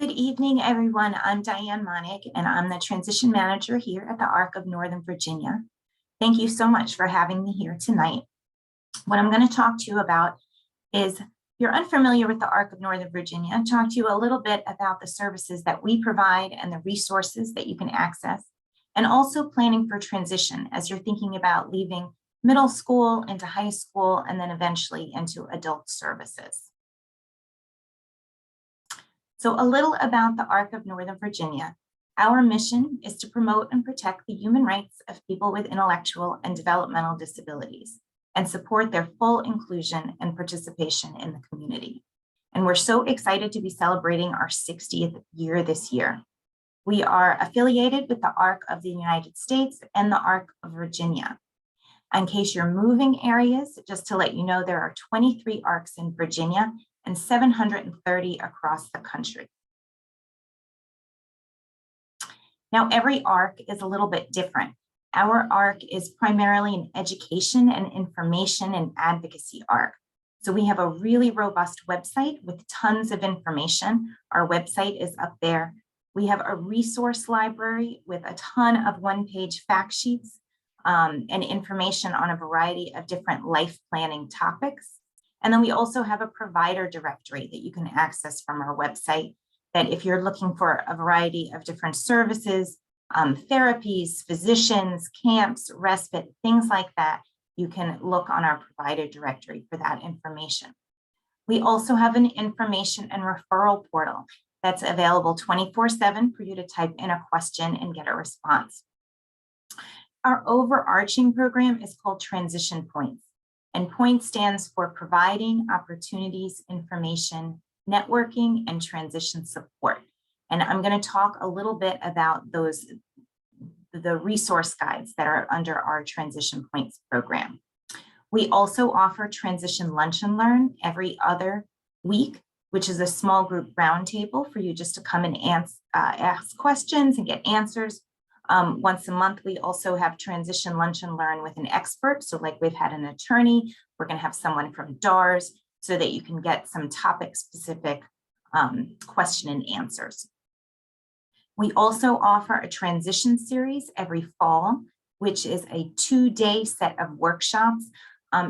Good evening, everyone. I'm Diane Monig, and I'm the transition manager here at the ARC of Northern Virginia. Thank you so much for having me here tonight. What I'm going to talk to you about is, if you're unfamiliar with the ARC of Northern Virginia, talk to you a little bit about the services that we provide and the resources that you can access, and also planning for transition as you're thinking about leaving middle school into high school and then eventually into adult services. So a little about the ARC of Northern Virginia. Our mission is to promote and protect the human rights of people with intellectual and developmental disabilities and support their full inclusion and participation in the community. And we're so excited to be celebrating our 60th year this year. We are affiliated with the ARC of the United States and the ARC of Virginia. In case you're moving areas, just to let you know, there are 23 ARCs in Virginia and 730 across the country. Now, every ARC is a little bit different. Our ARC is primarily an education and information and advocacy ARC. So we have a really robust website with tons of information. Our website is up there. We have a resource library with a ton of one-page fact sheets and information on a variety of different life planning topics. And then we also have a provider directory that you can access from our website, that if you're looking for a variety of different services, therapies, physicians, camps, respite, things like that, you can look on our provider directory for that information. We also have an information and referral portal that's available 24/7 for you to type in a question and get a response. Our overarching program is called Transition Points. And POINT stands for Providing Opportunities, Information, Networking, and Transition Support. And I'm going to talk a little bit about the resource guides that are under our Transition Points program. We also offer Transition Lunch and Learn every other week, which is a small group roundtable for you just to come and ask questions and get answers. Once a month, we also have Transition Lunch and Learn with an expert. So like we've had an attorney, we're going to have someone from DARS so that you can get some topic specific question and answers. We also offer a transition series every fall, which is a 2-day set of workshops.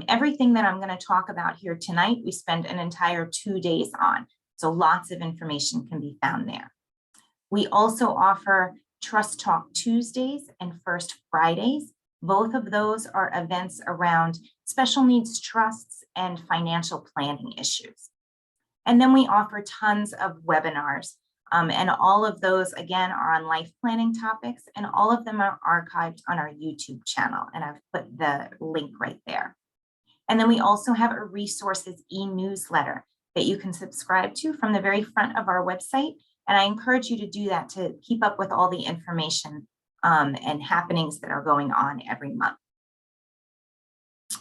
Everything that I'm going to talk about here tonight, we spend an entire 2 days on. So lots of information can be found there. We also offer Trust Talk Tuesdays and First Fridays. Both of those are events around special needs trusts and financial planning issues. And then we offer tons of webinars. And all of those, again, are on life planning topics, and all of them are archived on our YouTube channel. And I've put the link right there. And then we also have a resources e-newsletter that you can subscribe to from the very front of our website. And I encourage you to do that to keep up with all the information and happenings that are going on every month.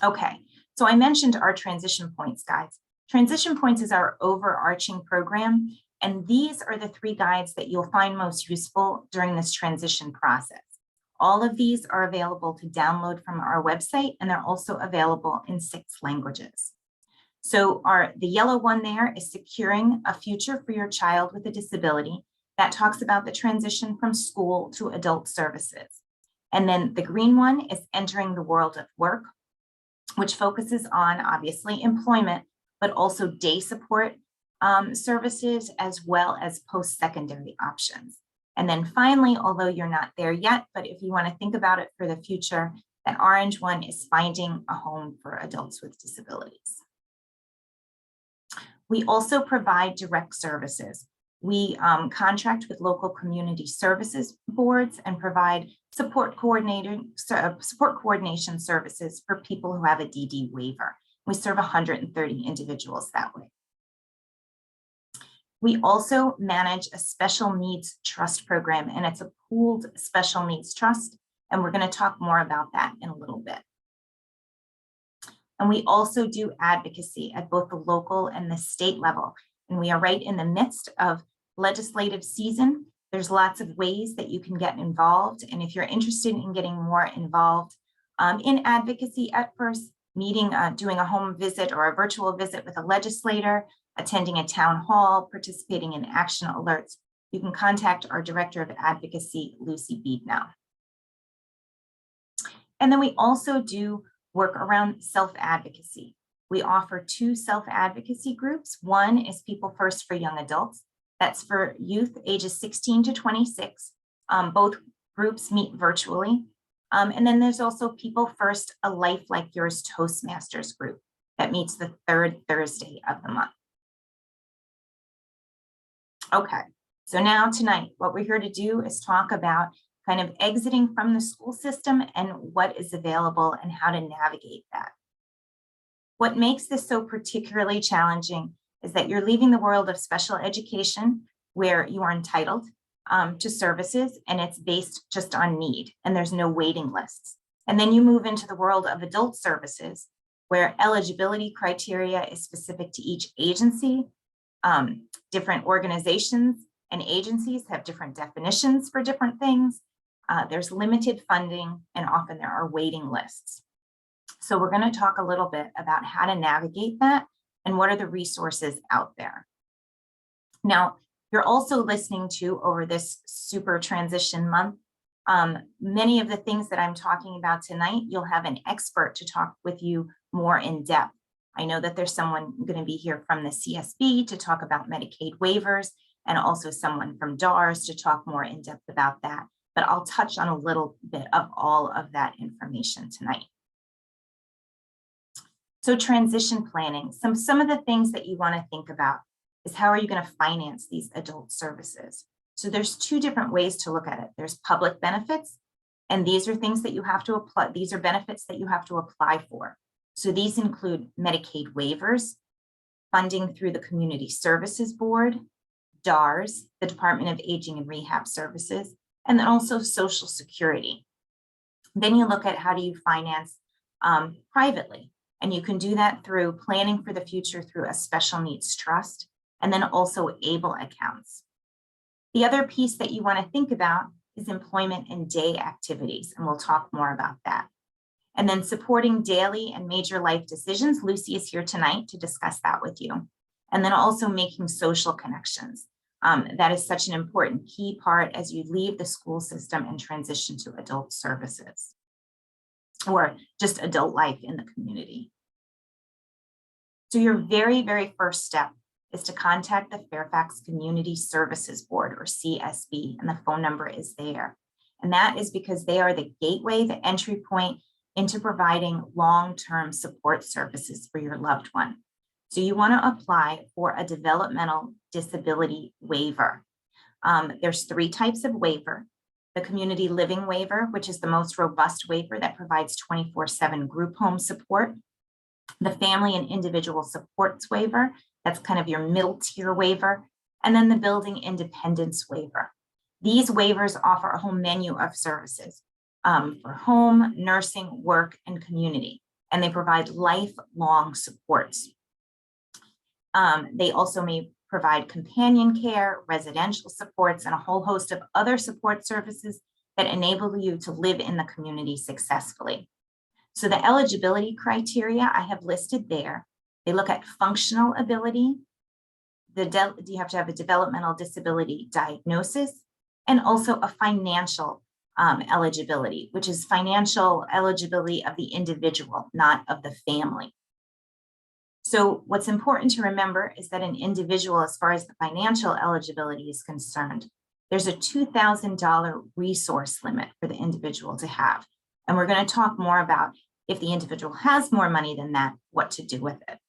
Okay, so I mentioned our Transition Points guides. Transition Points is our overarching program, and these are the 3 guides that you'll find most useful during this transition process. All of these are available to download from our website, and they're also available in 6 languages. So the yellow one there is Securing a Future for Your Child with a Disability. That talks about the transition from school to adult services. And then the green one is Entering the World of Work, which focuses on obviously employment, but also day support services as well as post-secondary options. And then finally, although you're not there yet, but if you want to think about it for the future, that orange one is Finding a Home for Adults with Disabilities. We also provide direct services. We contract with local community services boards and provide support coordination services for people who have a DD waiver. We serve 130 individuals that way. We also manage a special needs trust program, and it's a pooled special needs trust. And we're going to talk more about that in a little bit. And we also do advocacy at both the local and the state level. And we are right in the midst of legislative season. There's lots of ways that you can get involved. And if you're interested in getting more involved in advocacy at first, doing a home visit or a virtual visit with a legislator, attending a town hall, participating in action alerts, you can contact our Director of Advocacy, Lucy Beednow. And then we also do work around self-advocacy. We offer 2 self-advocacy groups. One is People First for Young Adults. That's for youth ages 16 to 26. Both groups meet virtually. And then there's also People First, A Life Like Yours Toastmasters group that meets the 3rd Thursday of the month. Okay, so now tonight, what we're here to do is talk about kind of exiting from the school system and what is available and how to navigate that. What makes this so particularly challenging is that you're leaving the world of special education where you are entitled to services and it's based just on need and there's no waiting lists. And then you move into the world of adult services where eligibility criteria is specific to each agency. Different organizations and agencies have different definitions for different things. There's limited funding and often there are waiting lists. So we're going to talk a little bit about how to navigate that and what are the resources out there. Now, you're also listening to, over this super transition month, many of the things that I'm talking about tonight, you'll have an expert to talk with you more in depth. I know that there's someone going to be here from the CSB to talk about Medicaid waivers and also someone from DARS to talk more in depth about that. But I'll touch on a little bit of all of that information tonight. So transition planning, some of the things that you want to think about is how are you going to finance these adult services? So there's 2 different ways to look at it. There's public benefits, and these are things that you have to apply. These are benefits that you have to apply for. So these include Medicaid waivers, funding through the Community Services Board, DARS, the Department of Aging and Rehab Services, and then also Social Security. Then you look at how do you finance privately. And you can do that through planning for the future through a special needs trust, and then also ABLE accounts. The other piece that you want to think about is employment and day activities, and we'll talk more about that. And then supporting daily and major life decisions. Lucy is here tonight to discuss that with you. And then also making social connections. That is such an important key part as you leave the school system and transition to adult services or just adult life in the community. So your very, very first step is to contact the Fairfax Community Services Board, or CSB, and the phone number is there. And that is because they are the gateway, the entry point into providing long-term support services for your loved one. So you want to apply for a developmental disability waiver. There's 3 types of waiver. The community living waiver, which is the most robust waiver that provides 24/7 group home support. The family and individual supports waiver, that's kind of your middle tier waiver. And then the building independence waiver. These waivers offer a whole menu of services for home, nursing, work, and community. And they provide lifelong supports. They also may provide companion care, residential supports, and a whole host of other support services that enable you to live in the community successfully. So the eligibility criteria I have listed there, they look at functional ability, you have to have a developmental disability diagnosis, and also a financial eligibility, which is financial eligibility of the individual, not of the family. So what's important to remember is that an individual, as far as the financial eligibility is concerned, there's a $2,000 resource limit for the individual to have. And we're going to talk more about if the individual has more money than that, what to do with it.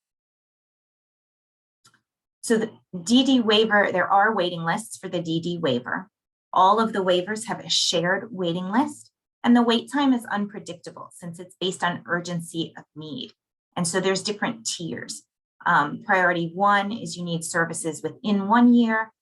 So the DD waiver, there are waiting lists for the DD waiver. All of the waivers have a shared waiting list, and the wait time is unpredictable since it's based on urgency of need. And so there's different tiers. Priority 1 is you need services within 1 year.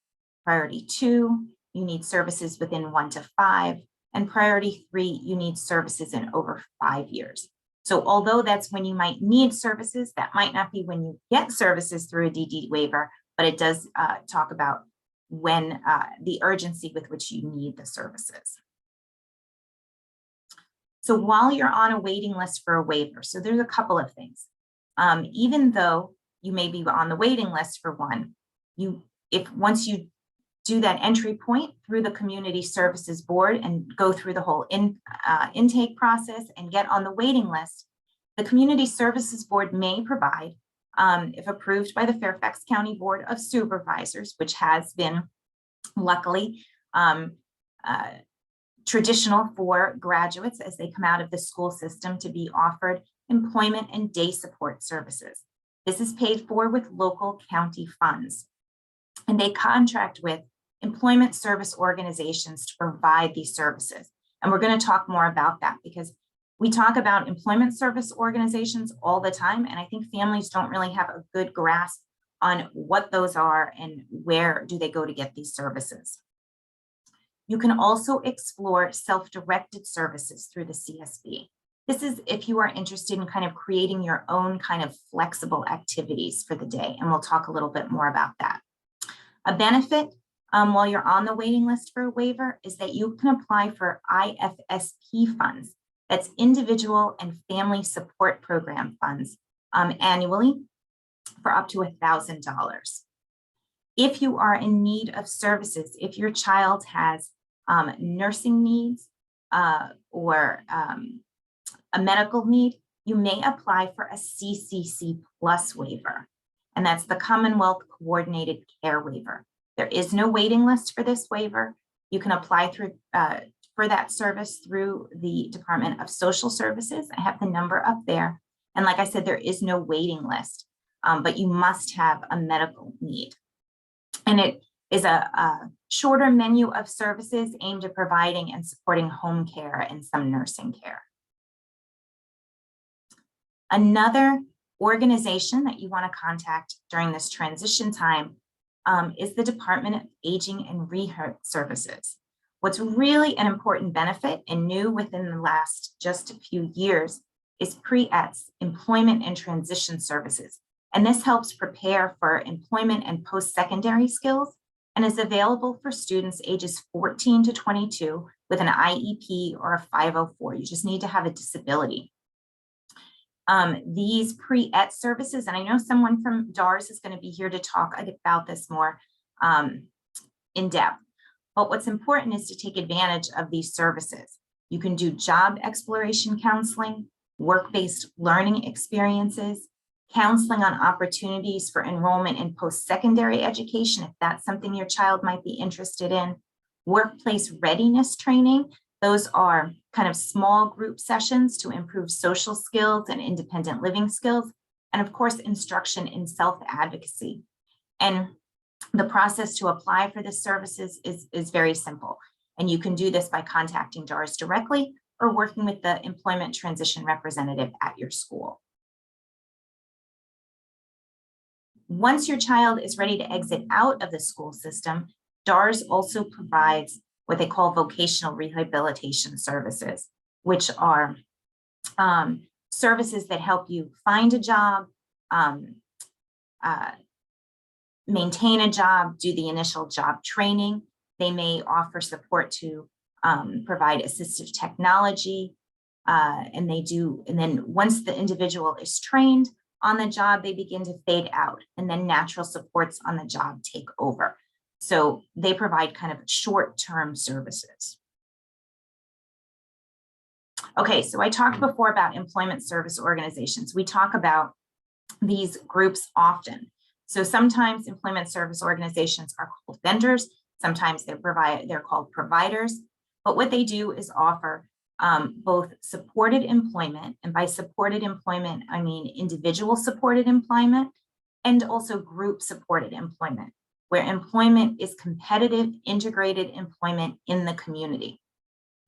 Priority 2, you need services within 1 to 5. And priority 3, you need services in over 5 years. So although that's when you might need services, that might not be when you get services through a DD waiver, but it does talk about when the urgency with which you need the services. So while you're on a waiting list for a waiver, so there's a couple of things. Even though you may be on the waiting list for one. Once you do that entry point through the Community Services Board and go through the whole intake process and get on the waiting list, the Community Services Board may provide, if approved by the Fairfax County Board of Supervisors, which has been luckily traditional for graduates as they come out of the school system, to be offered employment and day support services. This is paid for with local county funds, and they contract with employment service organizations to provide these services. And we're going to talk more about that, because we talk about employment service organizations all the time, and I think families don't really have a good grasp on what those are and where do they go to get these services. You can also explore self-directed services through the CSB. This is if you are interested in kind of creating your own kind of flexible activities for the day, and we'll talk a little bit more about that. A benefit while you're on the waiting list for a waiver is that you can apply for IFSP funds. That's Individual and Family Support Program funds annually for up to $1,000. If you are in need of services, if your child has nursing needs or a medical need, you may apply for a CCC Plus waiver, and that's the Commonwealth Coordinated Care Waiver. There is no waiting list for this waiver. You can apply through for that service through the Department of Social Services. I have the number up there. And like I said, there is no waiting list, but you must have a medical need. And it is a shorter menu of services aimed at providing and supporting home care and some nursing care. Another organization that you want to contact during this transition time is the Department of Aging and Rehab Services. What's really an important benefit and new within the last just a few years is pre-ETS, Employment and Transition Services. And this helps prepare for employment and post-secondary skills and is available for students ages 14 to 22 with an IEP or a 504. You just need to have a disability. These pre-ETS services, and I know someone from DARS is going to be here to talk about this more in depth. But what's important is to take advantage of these services. You can do job exploration counseling, work-based learning experiences, counseling on opportunities for enrollment in post-secondary education, if that's something your child might be interested in, workplace readiness training. Those are kind of small group sessions to improve social skills and independent living skills, and of course, instruction in self-advocacy. And the process to apply for the services is very simple. And you can do this by contacting DARS directly or working with the employment transition representative at your school. Once your child is ready to exit out of the school system, DARS also provides what they call vocational rehabilitation services, which are services that help you find a job, maintain a job, do the initial job training. They may offer support to provide assistive technology, and then once the individual is trained on the job, they begin to fade out, and then natural supports on the job take over. So they provide kind of short-term services. Okay, so I talked before about employment service organizations. We talk about these groups often. So sometimes employment service organizations are called vendors. Sometimes they're called providers. But what they do is offer both supported employment, and by supported employment, I mean individual supported employment and also group supported employment, where employment is competitive, integrated employment in the community.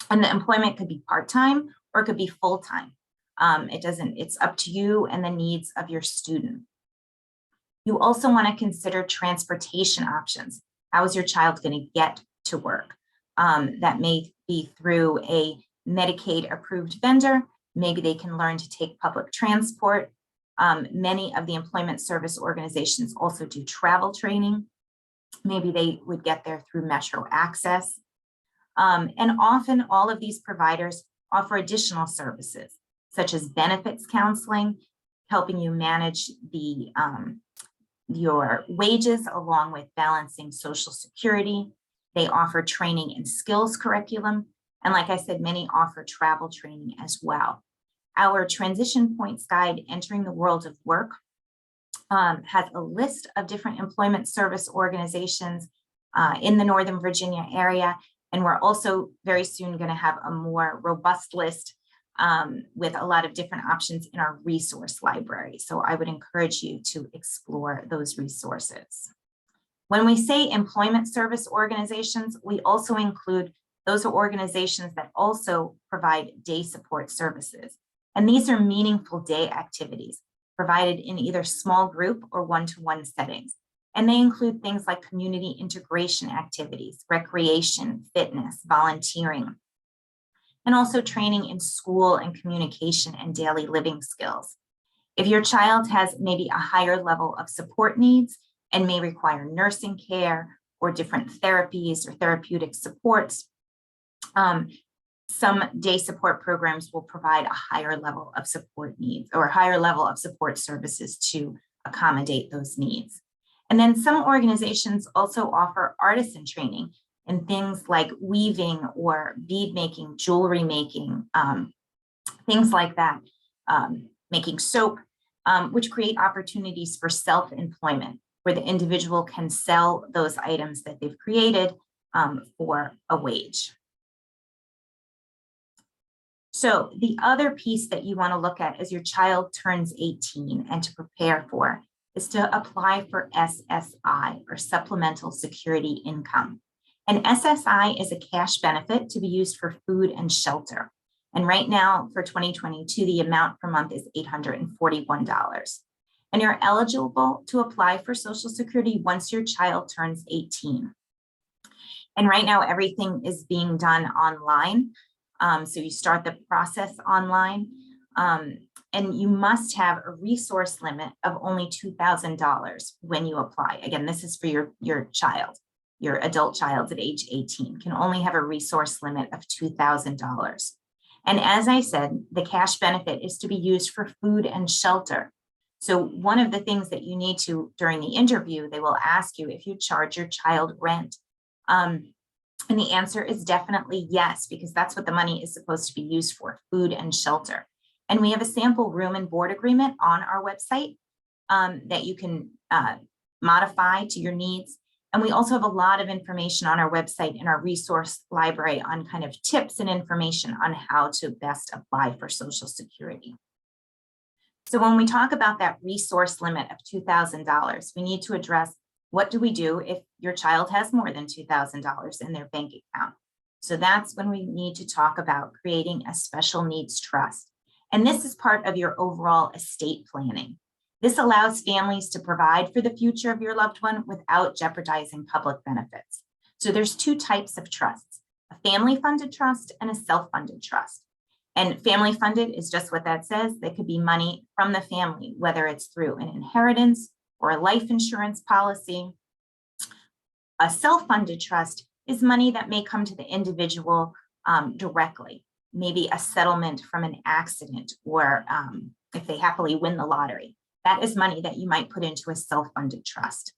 And the employment could be part-time or it could be full-time. It's up to you and the needs of your student. You also want to consider transportation options. How is your child going to get to work? That may be through a Medicaid approved vendor. Maybe they can learn to take public transport. Many of the employment service organizations also do travel training. Maybe they would get there through Metro Access. And often all of these providers offer additional services, such as benefits counseling, helping you manage your wages along with balancing Social Security. They offer training and skills curriculum. And like I said, many offer travel training as well. Our Transition Points Guide, Entering the World of Work, has a list of different employment service organizations in the Northern Virginia area. And we're also very soon going to have a more robust list with a lot of different options in our resource library. So I would encourage you to explore those resources. When we say employment service organizations, we also include those organizations that also provide day support services. And these are meaningful day activities provided in either small group or one-to-one settings. And they include things like community integration activities, recreation, fitness, volunteering, and also training in school and communication and daily living skills. If your child has maybe a higher level of support needs and may require nursing care or different therapies or therapeutic supports, some day support programs will provide a higher level of support needs or a higher level of support services to accommodate those needs. And then some organizations also offer artisan training in things like weaving or bead making, jewelry making, things like that, making soap, which create opportunities for self-employment where the individual can sell those items that they've created for a wage. So the other piece that you want to look at as your child turns 18 and to prepare for is to apply for SSI, or Supplemental Security Income. And SSI is a cash benefit to be used for food and shelter. And right now for 2022, the amount per month is $841. And you're eligible to apply for Social Security once your child turns 18. And right now everything is being done online. So you start the process online, and you must have a resource limit of only $2,000 when you apply. Again, this is for your child. Your adult child at age 18 can only have a resource limit of $2,000. And as I said, the cash benefit is to be used for food and shelter. So one of the things that you need to, during the interview, they will ask you if you charge your child rent. And the answer is definitely yes, because that's what the money is supposed to be used for, food and shelter. And we have a sample room and board agreement on our website that you can modify to your needs. And we also have a lot of information on our website in our resource library on kind of tips and information on how to best apply for Social Security. So when we talk about that resource limit of $2,000, we need to address, what do we do if your child has more than $2,000 in their bank account? So that's when we need to talk about creating a special needs trust. And this is part of your overall estate planning. This allows families to provide for the future of your loved one without jeopardizing public benefits. So there's two types of trusts, a family-funded trust and a self-funded trust. And family-funded is just what that says. That could be money from the family, whether it's through an inheritance or a life insurance policy. A self-funded trust is money that may come to the individual directly, maybe a settlement from an accident, or if they happily win the lottery. That is money that you might put into a self-funded trust.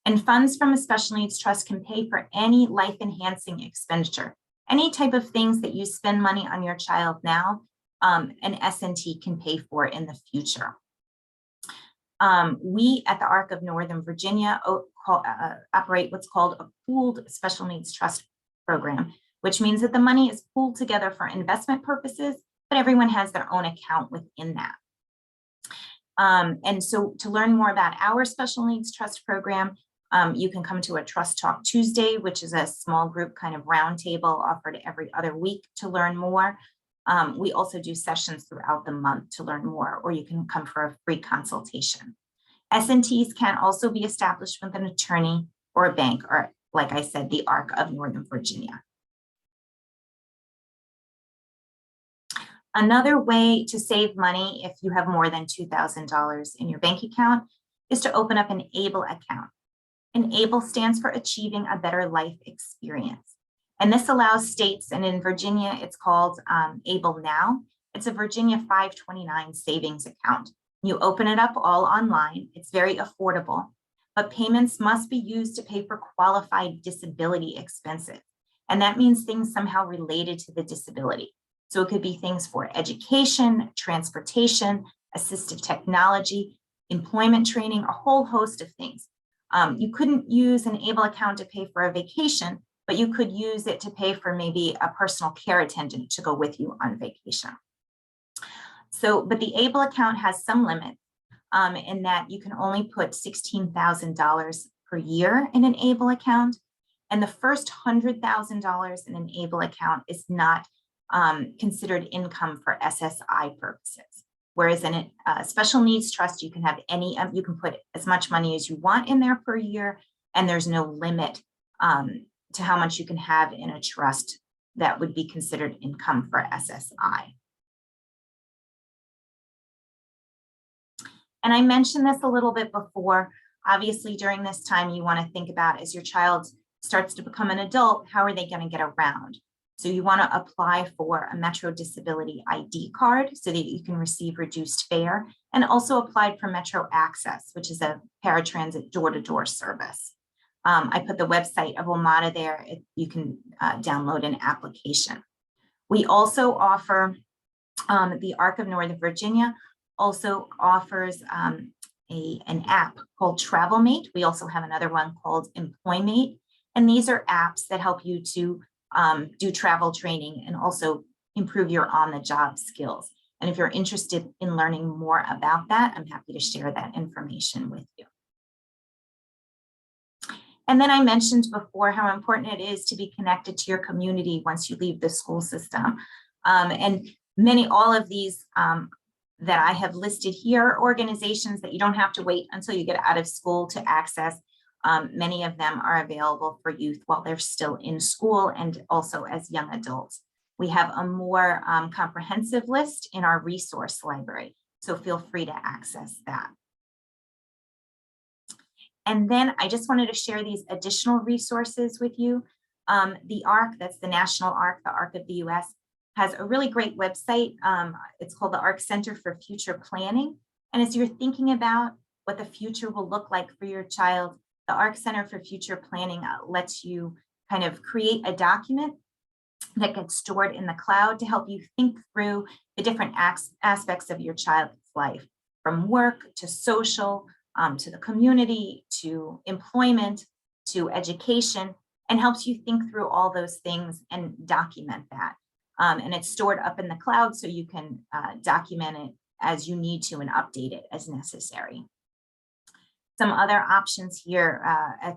And funds from a special needs trust can pay for any life-enhancing expenditure, any type of things that you spend money on your child now, an S&T can pay for in the future. We at the ARC of Northern Virginia operate what's called a pooled special needs trust program, which means that the money is pooled together for investment purposes, but everyone has their own account within that. And so to learn more about our special needs trust program, you can come to a Trust Talk Tuesday, which is a small group kind of roundtable offered every other week to learn more. We also do sessions throughout the month to learn more, or you can come for a free consultation. S&Ts can also be established with an attorney or a bank, or like I said, the ARC of Northern Virginia. Another way to save money if you have more than $2,000 in your bank account is to open up an ABLE account. And ABLE stands for Achieving a Better Life Experience. And this allows states, and in Virginia, it's called ABLE Now. It's a Virginia 529 savings account. You open it up all online. It's very affordable, but payments must be used to pay for qualified disability expenses. And that means things somehow related to the disability. So it could be things for education, transportation, assistive technology, employment training, a whole host of things. You couldn't use an ABLE account to pay for a vacation, but you could use it to pay for maybe a personal care attendant to go with you on vacation. So, but the ABLE account has some limits in that you can only put $16,000 per year in an ABLE account. And the first $100,000 in an ABLE account is not considered income for SSI purposes. Whereas in a special needs trust, you can have you can put as much money as you want in there per year, and there's no limit to how much you can have in a trust that would be considered income for SSI. And I mentioned this a little bit before. Obviously, during this time, you want to think about, as your child starts to become an adult, how are they going to get around? So you want to apply for a Metro Disability ID card so that you can receive reduced fare, and also applied for Metro Access, which is a paratransit door-to-door service. I put the website of WMATA there. You can download an application. We also offer, the ARC of Northern Virginia also offers an app called TravelMate. We also have another one called EmployMate. And these are apps that help you to do travel training and also improve your on-the-job skills. And if you're interested in learning more about that, I'm happy to share that information with you. And then I mentioned before how important it is to be connected to your community once you leave the school system. And all of these that I have listed here are organizations that you don't have to wait until you get out of school to access. Many of them are available for youth while they're still in school and also as young adults. We have a more comprehensive list in our resource library, so feel free to access that. And then I just wanted to share these additional resources with you. The ARC, that's the National ARC, the ARC of the US, has a really great website. It's called the ARC Center for Future Planning. And as you're thinking about what the future will look like for your child, the ARC Center for Future Planning lets you kind of create a document that gets stored in the cloud to help you think through the different aspects of your child's life, from work to social, to the community, to employment, to education, and helps you think through all those things and document that. And it's stored up in the cloud so you can document it as you need to and update it as necessary. Some other options here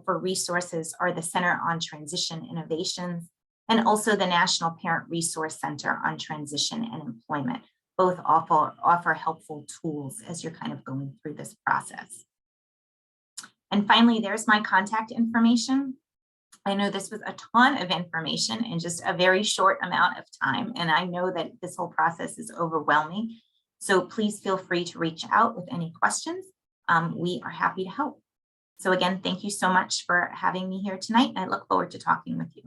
for resources are the Center on Transition Innovations and also the National Parent Resource Center on Transition and Employment. Both offer helpful tools as you're kind of going through this process. And finally, there's my contact information. I know this was a ton of information in just a very short amount of time, and I know that this whole process is overwhelming. So please feel free to reach out with any questions. We are happy to help. So again, thank you so much for having me here tonight. I look forward to talking with you.